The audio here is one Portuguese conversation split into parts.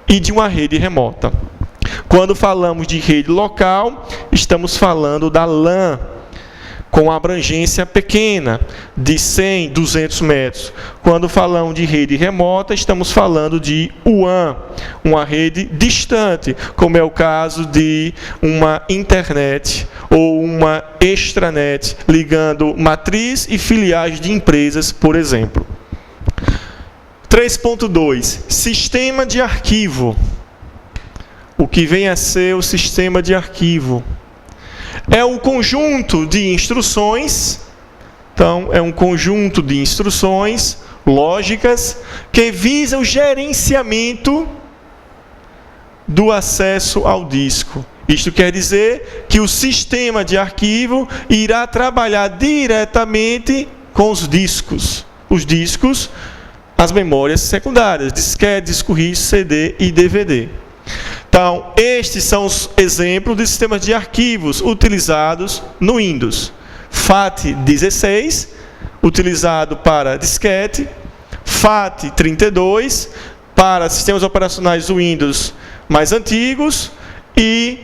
e de uma rede remota. Quando falamos de rede local, estamos falando da LAN, com abrangência pequena, de 100, 200 metros. Quando falamos de rede remota, estamos falando de WAN, uma rede distante, como é o caso de uma internet ou uma extranet, ligando matriz e filiais de empresas, por exemplo. 3.2. Sistema de arquivo. O que vem a ser o sistema de arquivo? É um conjunto de instruções, então, é um conjunto de instruções lógicas que visa o gerenciamento do acesso ao disco. Isto quer dizer que o sistema de arquivo irá trabalhar diretamente com os discos. Os discos, as memórias secundárias, disquete, disco rígido, CD e DVD. Então, estes são os exemplos de sistemas de arquivos utilizados no Windows. FAT16, utilizado para disquete, FAT32, para sistemas operacionais Windows mais antigos, e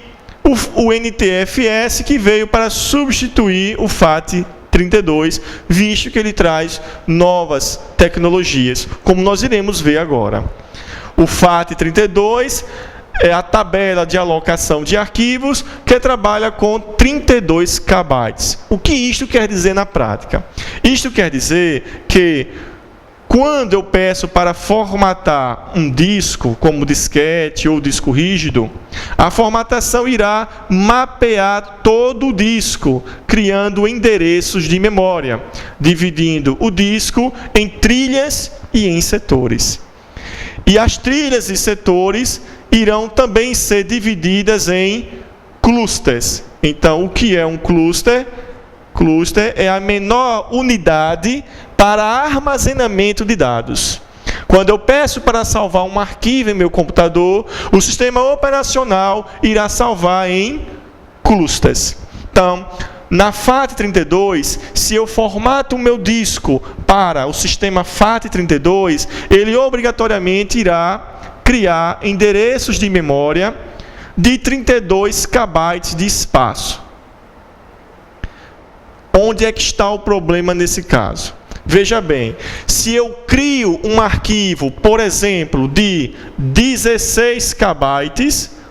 o NTFS, que veio para substituir o FAT32, visto que ele traz novas tecnologias, como nós iremos ver agora. O FAT32 é a tabela de alocação de arquivos que trabalha com 32 KB. O que isto quer dizer na prática? Isto quer dizer que quando eu peço para formatar um disco, como disquete ou disco rígido, a formatação irá mapear todo o disco, criando endereços de memória, dividindo o disco em trilhas e em setores. E as trilhas e setores irão também ser divididas em clusters. Então, o que é um cluster? Cluster é a menor unidade para armazenamento de dados. Quando eu peço para salvar um arquivo em meu computador, o sistema operacional irá salvar em clusters. Então, na FAT32, se eu formato o meu disco para o sistema FAT32, ele obrigatoriamente irá criar endereços de memória de 32 KB de espaço. Onde é que está o problema nesse caso? Veja bem, se eu crio um arquivo, por exemplo, de 16 KB,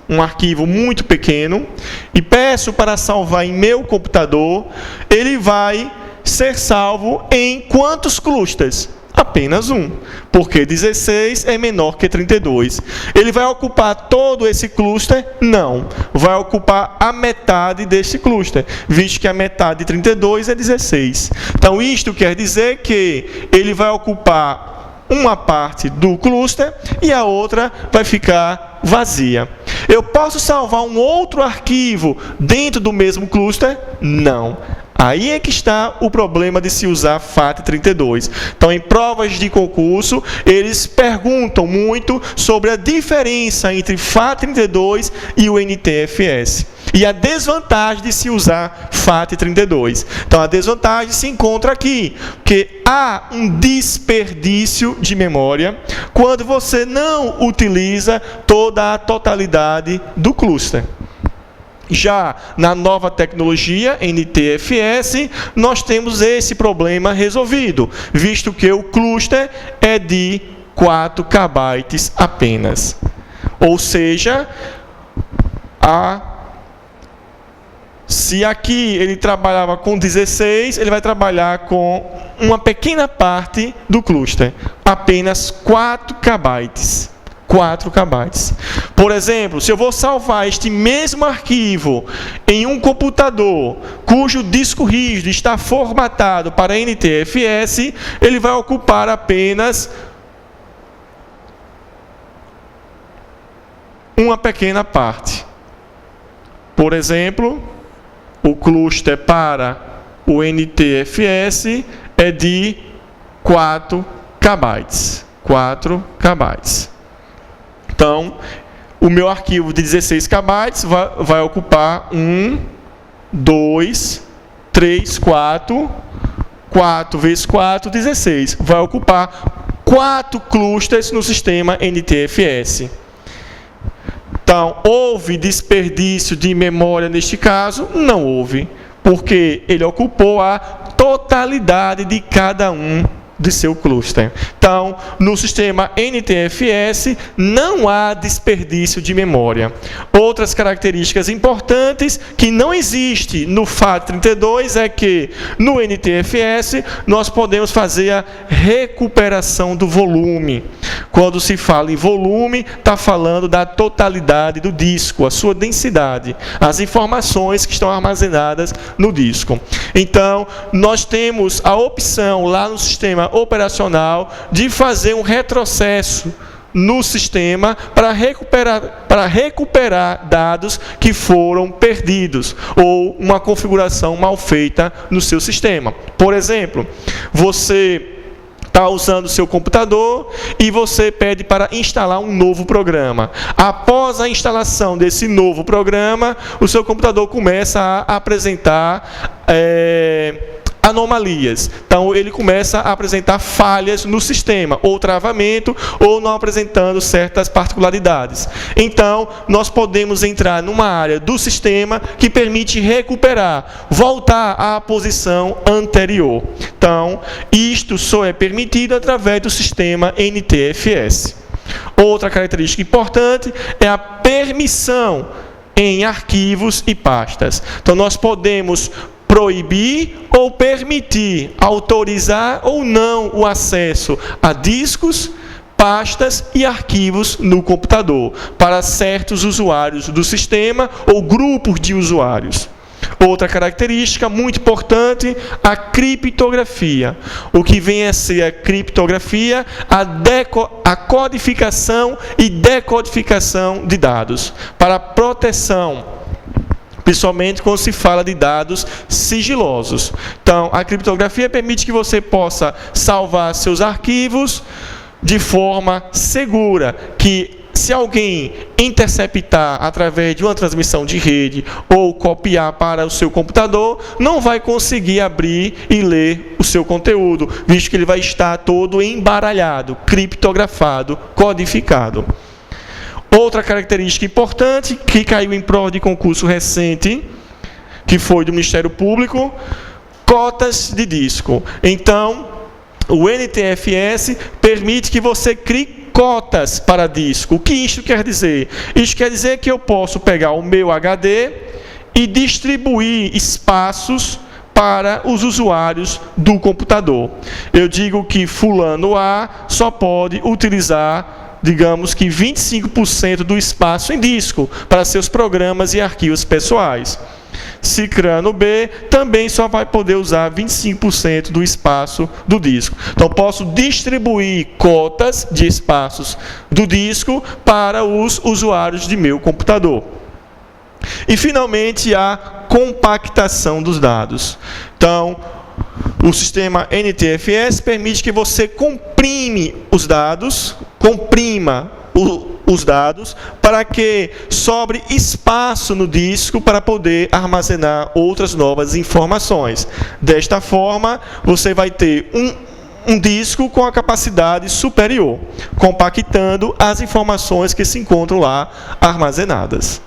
um arquivo muito pequeno, e peço para salvar em meu computador, ele vai ser salvo em quantos clusters? Apenas um, porque 16 é menor que 32. Ele vai ocupar todo esse cluster? Não. Vai ocupar a metade desse cluster, visto que a metade de 32 é 16. Então, isto quer dizer que ele vai ocupar uma parte do cluster e a outra vai ficar vazia. Eu posso salvar um outro arquivo dentro do mesmo cluster? Não. Aí é que está o problema de se usar FAT32. Então, em provas de concurso, eles perguntam muito sobre a diferença entre FAT32 e o NTFS. E a desvantagem de se usar FAT32. Então, a desvantagem se encontra aqui, porque há um desperdício de memória quando você não utiliza toda a totalidade do cluster. Já na nova tecnologia, NTFS, nós temos esse problema resolvido, visto que o cluster é de 4 KB apenas. Ou seja, se aqui ele trabalhava com 16, ele vai trabalhar com uma pequena parte do cluster, apenas 4 KB. 4 KB. Por exemplo, se eu vou salvar este mesmo arquivo em um computador cujo disco rígido está formatado para NTFS, ele vai ocupar apenas uma pequena parte. Por exemplo, o cluster para o NTFS é de 4 KB. 4 KB. Então, o meu arquivo de 16 KB vai ocupar 1, 2, 3, 4, 4 vezes 4, 16. Vai ocupar 4 clusters no sistema NTFS. Então, houve desperdício de memória neste caso? Não houve, porque ele ocupou a totalidade de cada um de seu cluster. Então, no sistema NTFS, não há desperdício de memória. Outras características importantes que não existe no FAT32 é que, no NTFS, nós podemos fazer a recuperação do volume. Quando se fala em volume, está falando da totalidade do disco, a sua densidade, as informações que estão armazenadas no disco. Então, nós temos a opção lá no sistema operacional de fazer um retrocesso no sistema para recuperar dados que foram perdidos ou uma configuração mal feita no seu sistema. Por exemplo, você está usando o seu computador e você pede para instalar um novo programa. Após a instalação desse novo programa, o seu computador começa a apresentar anomalias. Então, ele começa a apresentar falhas no sistema, ou travamento, ou não apresentando certas particularidades. Então, nós podemos entrar numa área do sistema que permite recuperar, voltar à posição anterior. Então, isto só é permitido através do sistema NTFS. Outra característica importante é a permissão em arquivos e pastas. Então, nós podemos proibir ou permitir, autorizar ou não o acesso a discos, pastas e arquivos no computador para certos usuários do sistema ou grupos de usuários. Outra característica muito importante, a criptografia. O que vem a ser a criptografia? A codificação e decodificação de dados para proteção, principalmente quando se fala de dados sigilosos. Então, a criptografia permite que você possa salvar seus arquivos de forma segura, que se alguém interceptar através de uma transmissão de rede ou copiar para o seu computador, não vai conseguir abrir e ler o seu conteúdo, visto que ele vai estar todo embaralhado, criptografado, codificado. Outra característica importante, que caiu em prova de concurso recente, que foi do Ministério Público, cotas de disco. Então, o NTFS permite que você crie cotas para disco. O que isso quer dizer? Isso quer dizer que eu posso pegar o meu HD e distribuir espaços para os usuários do computador. Eu digo que fulano A só pode utilizar, digamos que 25% do espaço em disco para seus programas e arquivos pessoais. Cicrano B também só vai poder usar 25% do espaço do disco. Então, posso distribuir cotas de espaços do disco para os usuários de meu computador. E, finalmente, a compactação dos dados. Então, o sistema NTFS permite que você comprima os dados para que sobre espaço no disco para poder armazenar outras novas informações. Desta forma, você vai ter um disco com a capacidade superior, compactando as informações que se encontram lá armazenadas.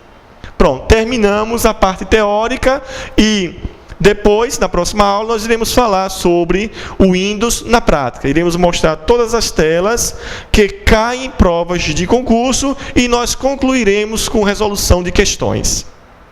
Pronto, terminamos a parte teórica e depois, na próxima aula, nós iremos falar sobre o Windows na prática. Iremos mostrar todas as telas que caem em provas de concurso e nós concluiremos com resolução de questões.